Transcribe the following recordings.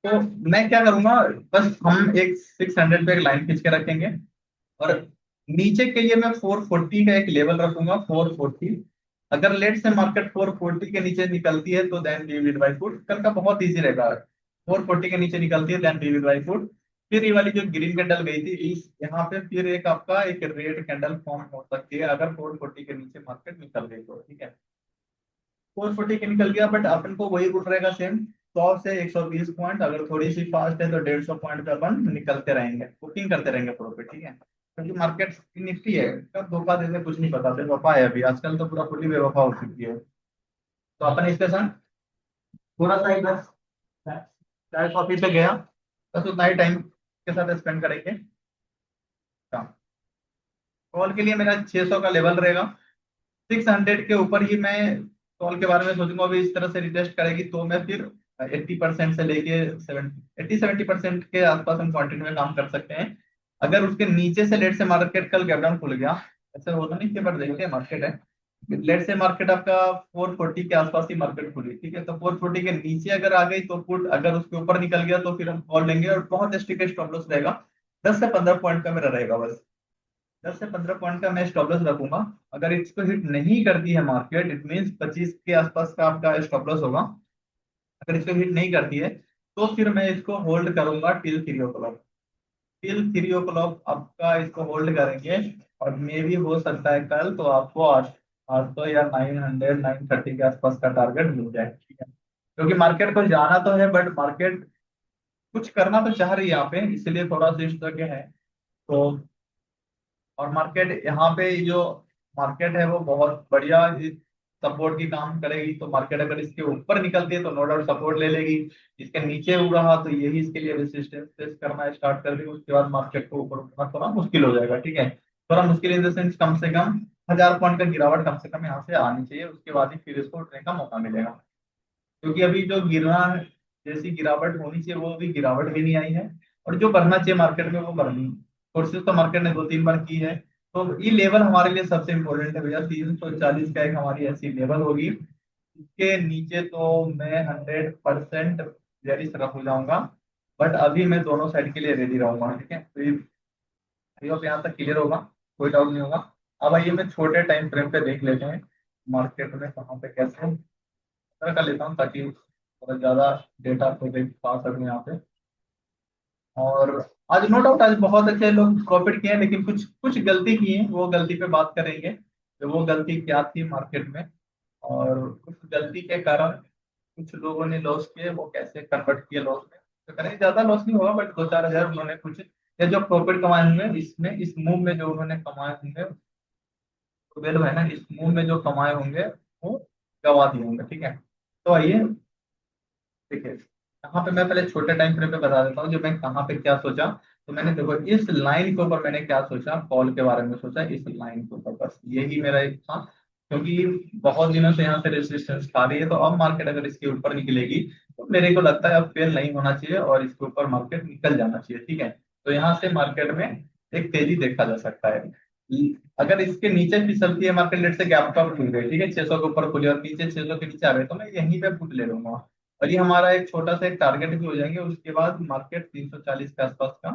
तो मैं क्या करूंगा, बस हम एक 600 पे एक लाइन खींच के रखेंगे, और नीचे के लिए मैं 440 का एक लेवल रखूंगा, 440। अगर लेट से मार्केट 440 के नीचे निकलती है तो then we will by put. कल का बहुत इजी रहेगा। 440 के नीचे निकलती है then we will by put. फिर ये वाली जो ग्रीन कैंडल गई थी इस यहाँ पे, फिर एक आपका एक रेड कैंडल फॉर्म हो सकती है अगर 440 के नीचे मार्केट निकल गई तो, ठीक है। 440 के निकल गया, बट अपन को वही रूल रहेगा सेम। 100 से 120 पॉइंट, अगर थोड़ी सी फास्ट है तो 150 पॉइंट पे अपन निकलते रहेंगे, बुकिंग करते रहेंगे प्रॉफिट, ठीक है। क्योंकि मार्केट निफ्टी है, कब धोखा देते कुछ नहीं पता, बेवफा है अभी आजकल तो, पूरा फुली बेवफा हो चुकी है। तो अपन इसके साथ थोड़ा सा एक बस चाय कॉफी पे गया, बस उतना ही टाइम के साथ स्पेंड करेंगे। कॉल के लिए मेरा 600 का लेवल रहेगा। 600 के ऊपर ही मैं कॉल के बारे में सोचूंगा। अभी इस तरह से रिटेस्ट करेगी तो मैं फिर 80% से लेके 80-70% के आसपास हम क्वांटिटी में काम कर सकते हैं। अगर उसके नीचे से लेट से मार्केट कल गैप डाउन खुल गया, ऐसा होता नहीं कि, बट देखते हैं मार्केट है, लेट से मार्केट आपका 440 के आसपास ही मार्केट खुली, ठीक है। तो 440 के नीचे अगर आ गई तो पुट, अगर उसके ऊपर निकल गया तो फिर हम कॉल लेंगे, और बहुत स्ट्रिक्ट स्टॉप लॉस रहेगा। 10 से 15 पॉइंट का मेरा रहेगा बस। 10 से 15 पॉइंट का मैं स्टॉप लॉस रखूंगा। अगर इसको हिट नहीं करती है मार्केट, इट मीन 25 के आसपास का आपका स्टॉप लॉस होगा। अगर इसको हिट नहीं करती है तो फिर मैं इसको होल्ड करूंगा टिल 3 o'clock। टिल 3 o'clock आपका इसको होल्ड करेंगे। और मे भी हो सकता है कल तो आपको 800 या 930 के आसपास का टारगेट मिल जाए, ठीक है। क्योंकि मार्केट को जाना तो है, बट मार्केट कुछ करना तो चाह रही है यहाँ पे, इसलिए थोड़ा सा इस तरह के है। तो और मार्केट यहाँ पे जो मार्केट है वो बहुत बढ़िया सपोर्ट की काम करेगी। तो मार्केट अगर इसके ऊपर निकलती है तो नो डाउट सपोर्ट ले लेगी। इसके नीचे उड़ रहा तो यही इसके लिए रेजिस्टेंस फेस करना स्टार्ट कर देगी। उसके बाद मार्केट को ऊपर उठना थोड़ा मुश्किल हो जाएगा, ठीक है। थोड़ा मुश्किल इन द सेंस, कम से कम 1000 पॉइंट का गिरावट कम से कम यहाँ से आनी चाहिए, उसके बाद ही फिर इसको उठने का मौका मिलेगा। क्योंकि अभी जो गिरना जैसी गिरावट होनी चाहिए वो भी गिरावट भी नहीं आई है, और जो बढ़ना चाहिए मार्केट में वो बढ़ नहीं। कोशिश तो मार्केट ने 2-3 बार की है। तो ये लेवल हमारे लिए सबसे इंपॉर्टेंट है भैया। 340 का एक हमारी ऐसी लेवल होगी, इसके नीचे तो मैं 100% बेरिश रख हो जाऊंगा। बट अभी मैं दोनों साइड के लिए रेडी रहूंगा, ठीक है। तो ये आई होप यहाँ तक क्लियर होगा, कोई डाउट नहीं होगा। अब आइए मैं छोटे टाइम फ्रेम पे देख लेते हैं मार्केट में कहाँ पे कैसे कर लेता हूँ, ताकि थोड़ा ज्यादा डेटा को देख पा सकूं यहाँ पे। और आज नो डाउट आज बहुत अच्छे लोग प्रॉफिट किए हैं, लेकिन कुछ कुछ गलती की है, वो गलती पे बात करेंगे। तो वो गलती क्या थी मार्केट में, और उस गलती के कारण कुछ लोगों ने लॉस किए, वो कैसे कन्वर्ट किए लॉस में। तो कहीं ज्यादा लॉस नहीं होगा, बट 2-4 हजार उन्होंने कुछ, या जो प्रॉफिट कमाए होंगे इसमें, इस मूव में जो उन्होंने कमाए होंगे, तो वैल्यू है ना, इस मूव में जो कमाए होंगे वो गवा दिए होंगे, ठीक है। तो आइए, ठीक है, यहाँ पे मैं पहले छोटे टाइम फ्रेम पे बता देता हूँ जो मैं कहाँ पे क्या सोचा। तो मैंने देखो इस लाइन के ऊपर मैंने क्या सोचा, कॉल के बारे में सोचा इस लाइन के ऊपर, बस यही मेरा एक था। क्योंकि बहुत दिनों से यहाँ से रेजिस्टेंस खा रही है, तो अब मार्केट अगर इसके ऊपर निकलेगी तो मेरे को लगता है अब फेल नहीं होना चाहिए और इसके ऊपर मार्केट निकल जाना चाहिए, ठीक है। तो यहाँ से मार्केट में एक तेजी देखा जा सकता है। अगर इसके नीचे फिसलती है मार्केट, लेट से गैप अप खुल गई, ठीक है, 600 के ऊपर खुली और नीचे 600 के नीचे आ गए, तो मैं यहीं पे पुट ले लूंगा। और ये हमारा एक छोटा सा एक टारगेट भी हो जाएंगे। उसके बाद मार्केट 340 के आसपास का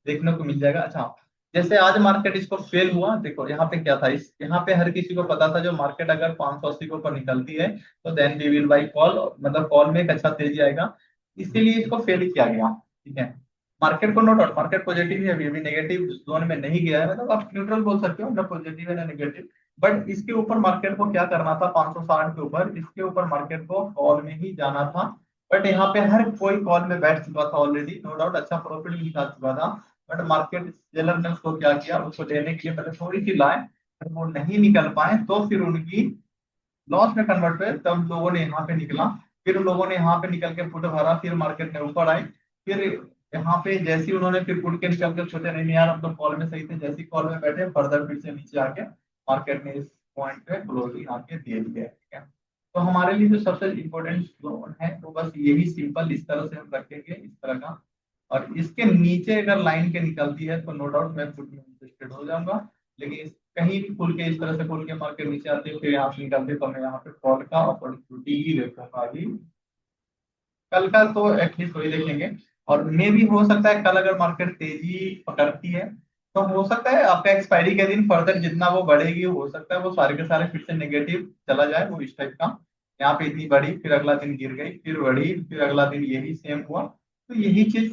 देखने को मिल जाएगा। अच्छा, जैसे आज मार्केट इसको फेल हुआ, देखो यहाँ पे क्या था, इस यहाँ पे हर किसी को पता था जो मार्केट अगर 580 के ऊपर निकलती है तो then we will by call, मतलब कॉल में एक अच्छा तेजी आएगा। इसीलिए इसको फेल किया गया, ठीक है। मार्केट को नो डाउट मार्केट पॉजिटिव है, अभी नेगेटिव जोन में नहीं गया है, मतलब आप न्यूट्रल बोल सकते हो ना, पॉजिटिव है ना नेगेटिव। बट इसके ऊपर मार्केट को क्या करना था, 560 के ऊपर, इसके ऊपर मार्केट को कॉल में ही जाना था। बट यहाँ पे हर कोई कॉल में बैठ चुका था ऑलरेडी, नो डाउट अच्छा प्रॉफिट भी निकाल चुका था। बट मार्केट सेलर ने उसको क्या किया, उसको लेने के लिए पहले थोड़ी सी लाए, फिर वो नहीं निकल पाए तो फिर उनकी लॉस में कन्वर्ट हुए, तब लोगों ने यहाँ पे निकला। फिर उन लोगों ने यहाँ पे निकल के पुट भरा, फिर मार्केट में ऊपर आई। फिर यहाँ पे जैसे ही उन्होंने फिर पुट के निकल के सोचे नहीं नहीं यार हम तो कॉल में सही थे, जैसी कॉल में बैठे फर्दर फिर से नीचे आके मार्केट ने इस पॉइंट पे क्लोजिंग आके दे दी है, ठीक है। तो हमारे लिए जो सबसे इम्पोर्टेंट जोन है वो बस यही सिंपल इस तरह से हम रखेंगे, इस तरह का। और इसके नीचे अगर लाइन के निकलती है तो नो डाउट मैं पुट में इंटरेस्टेड हो जाऊंगा। लेकिन कहीं भी खुल के इस तरह से खुल के मार्केट नीचे आते हैं फिर यहाँ से निकलते, तो मैं यहाँ पे कॉल का अपॉर्चुनिटी ही देखूंगा अभी। कल का तो एटलीस्ट वही देखेंगे। और मे भी हो सकता है कल अगर मार्केट तेजी पकड़ती है तो हो सकता है आपका एक्सपायरी के दिन फर्दर जितना वो बढ़ेगी हो सकता है वो सारे के सारे फिर से नेगेटिव चला जाए, वो इस टाइप का। यहाँ पे इतनी बढ़ी, फिर अगला दिन गिर गई, फिर बढ़ी, फिर अगला दिन यही सेम हुआ, तो यही चीज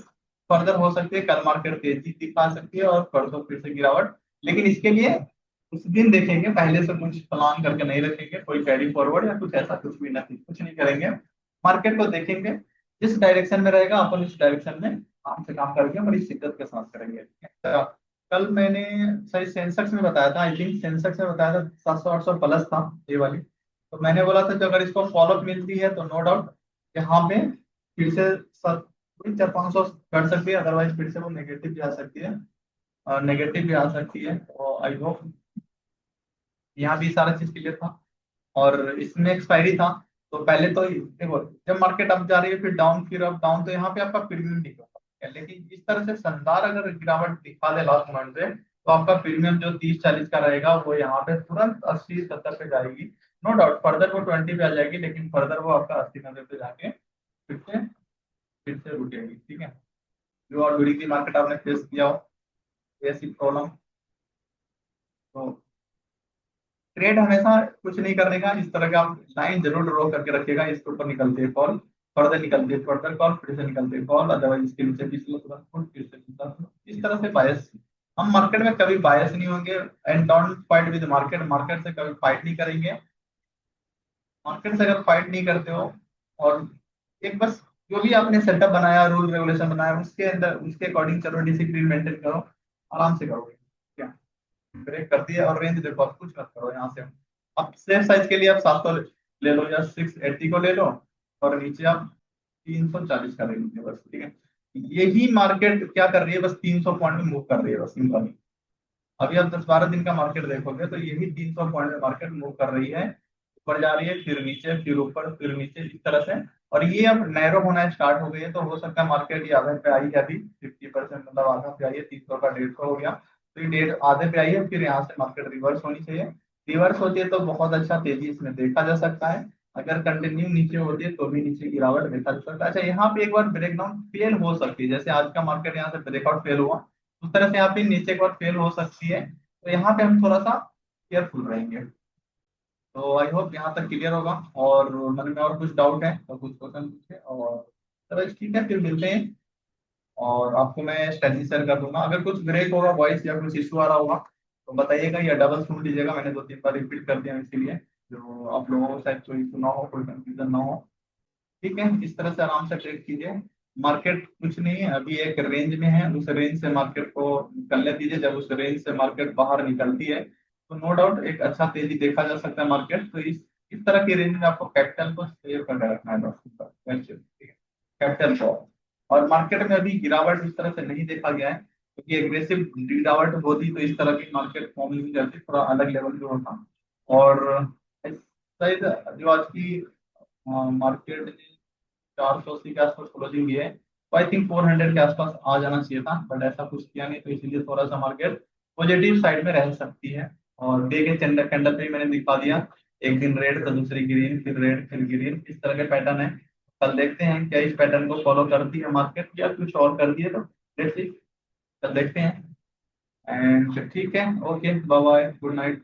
फर्दर हो सकती है। कल मार्केट तेजी दिखा सकती है और परसों फिर से गिरावट। लेकिन इसके लिए उस दिन देखेंगे, पहले से कुछ प्लान करके नहीं रखेंगे, कोई कैरी फॉरवर्ड या कुछ ऐसा कुछ भी नहीं, कुछ नहीं करेंगे। मार्केट को देखेंगे, जिस डायरेक्शन में रहेगा अपन उस डायरेक्शन में आराम से काम करेंगे, बड़ी शिद्दत के साथ करेंगे। तो कल मैंने सही सेंसेक्स में बताया था, आई थिंक सेंसेक्स में बताया था 700-800 प्लस था ये वाली। तो मैंने बोला था कि अगर इसको फॉलोअप मिलती है तो नो डाउट यहाँ पे फिर से 400-500 कर सकती है, अदरवाइज फिर से वो नेगेटिव भी आ सकती है, और नेगेटिव भी आ सकती है। और आई होप यहाँ भी सारा चीज क्लियर था। और इसमें एक्सपायरी था, तो पहले तो देखो जब मार्केट अप जा रही है फिर डाउन, फिर अप डाउन, तो यहाँ पे आपका प्रीमियम दिख रहा है। लेकिन इस तरह से शानदार अगर गिरावट दिखा दे लास्ट मोमेंट पे तो आपका प्रीमियम जो 30-40 का रहेगा वो यहाँ पे तुरंत 80-70 पे जाएगी। नो डाउट फर्दर वो 20 पे आ जाएगी, लेकिन फर्दर वो आपका 80-90 पे जाके फिर से रुकेगी। ठीक है, जो और बड़ी की मार्केट आपने फेस किया हो ऐसी प्रॉब्लम, तो ट्रेड हमेशा कुछ नहीं करने का, इस तरह का आप लाइन जरूर ड्रॉ करके रखिएगा। इसके ऊपर निकलते हैं कॉल, फर्दर निकलते हैं फर्दर कॉल, फिर से निकलते हैं कॉल, अदरवाइज इसके नीचे पिछले तुरंत फुट, फिर से दूसरा फुट। इस तरह से बायस, हम मार्केट में कभी बायस नहीं होंगे। And don't fight with market, market से कभी फाइट नहीं करेंगे। मार्केट से अगर फाइट नहीं करते हो और एक बस जो भी आपने सेटअप बनाया, रूल रेगुलेशन बनाया, उसके अंदर उसके अकॉर्डिंग चलो, डिसिप्लिन मेंटेन करो, आराम से करोगे। क्या ब्रेक कर दिया और रेंज देखो, आप कुछ मत करो यहाँ से। आप सेफ साइज के लिए आप 700 ले लो या 680 को ले लो, और नीचे आप 340 का ले लीजिए बस। ठीक है, यही मार्केट क्या कर रही है, बस 300 पॉइंट में मूव कर रही है बस सिंपल। अभी आप 10-12 दिन का मार्केट देखोगे तो यही 300 पॉइंट में मार्केट मूव कर रही है। ऊपर जा रही है, फिर नीचे, फिर ऊपर, फिर नीचे, इस तरह से। और ये अब नैरो होना स्टार्ट हो गई है, तो हो सकता है मार्केट ये आधे पे आई है अभी, 50%, मतलब आधा पे आई है, 300 का 150 हो गया, तो ये डेढ़ आधे पे आई है, फिर यहाँ से मार्केट रिवर्स होनी चाहिए। रिवर्स होती है तो बहुत अच्छा तेजी इसमें देखा जा सकता है। अगर कंटिन्यू नीचे होती है तो भी नीचे गिरावट देखा जा सकता है। अच्छा, यहाँ पे एक बार ब्रेकडाउन फेल हो सकती है, जैसे आज का मार्केट यहाँ से ब्रेकआउट फेल हुआ, उस तरह से यहाँ पे नीचे एक बार फेल हो सकती है। तो यहाँ पे हम थोड़ा सा केयरफुल रहेंगे। तो आई होप यहाँ तक क्लियर होगा, और मन में और कुछ डाउट है तो कुछ क्वेश्चन पूछे, और चलो ठीक है फिर मिलते हैं। और आपको मैं स्ट्रेटजी शेयर कर दूंगा, अगर कुछ ब्रेक होगा वॉइस या कुछ इशू आ रहा होगा तो बताइएगा, या डबल सुन लीजिएगा, मैंने 2-3 बार रिपीट कर दिया इसीलिए, जो आप लोगों को शायद कोई इशू ना हो, कोई कंफ्यूजन ना हो। ठीक है, इस तरह से आराम से ट्रेड कीजिए। मार्केट कुछ नहीं है, अभी एक रेंज में है, उस रेंज से मार्केट को निकलने दीजिए। जब उस रेंज से मार्केट बाहर निकलती है तो नो डाउट एक अच्छा तेजी देखा जा सकता है मार्केट। तो इस तरह की रेंज में आपको कैपिटल को सेव करके रखना है बस, ठीक है, कैपिटल को। और मार्केट में अभी गिरावट इस तरह से नहीं देखा गया है, क्योंकि एग्रेसिव गिरावट होती तो इस तरह की मार्केट फॉर्म नहीं करती, थोड़ा अलग लेवल जो होता। और शायद जो आज की मार्केट 480 के आसपास क्लोजिंग है, तो आई थिंक 400 के आसपास आ जाना चाहिए था, बट ऐसा कुछ किया नहीं, तो इसीलिए थोड़ा सा मार्केट पॉजिटिव साइड में रह सकती है। और डे के कैंडल कैंडल पे ही मैंने दिखा दिया, एक दिन रेड तो दूसरी ग्रीन, फिर रेड फिर ग्रीन, इस तरह के पैटर्न है। कल देखते हैं क्या इस पैटर्न को फॉलो करती है मार्केट या कुछ और कर दिए, तो लेट्स सी, कल देखते हैं। एंड ठीक है, okay, bye bye, good night.